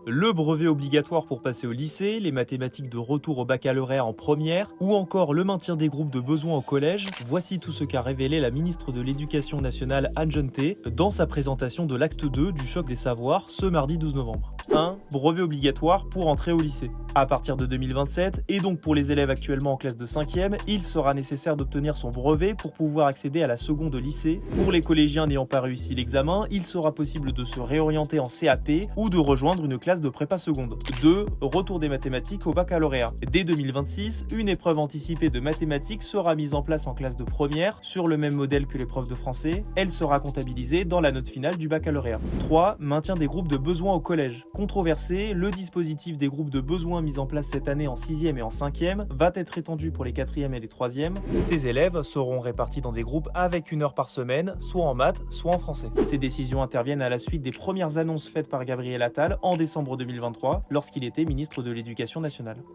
Le brevet obligatoire pour passer au lycée, les mathématiques de retour au baccalauréat en première, ou encore le maintien des groupes de besoins au collège, voici tout ce qu'a révélé la ministre de l'Éducation nationale Anne Genetet dans sa présentation de l'acte 2 du choc des savoirs ce mardi 12 novembre. 1. Brevet obligatoire pour entrer au lycée. À partir de 2027, et donc pour les élèves actuellement en classe de 5e, il sera nécessaire d'obtenir son brevet pour pouvoir accéder à la seconde au lycée. Pour les collégiens n'ayant pas réussi l'examen, il sera possible de se réorienter en CAP ou de rejoindre une classe de prépa seconde. 2. Retour des mathématiques au baccalauréat. Dès 2026, une épreuve anticipée de mathématiques sera mise en place en classe de première, sur le même modèle que l'épreuve de français. Elle sera comptabilisée dans la note finale du baccalauréat. 3. Maintien des groupes de besoins au collège. Controversé, le dispositif des groupes de besoins mis en place cette année en 6e et en 5e va être étendu pour les 4e et les 3e. Ces élèves seront répartis dans des groupes avec 1 heure par semaine, soit en maths, soit en français. Ces décisions interviennent à la suite des premières annonces faites par Gabriel Attal en décembre 2023, lorsqu'il était ministre de l'Éducation nationale.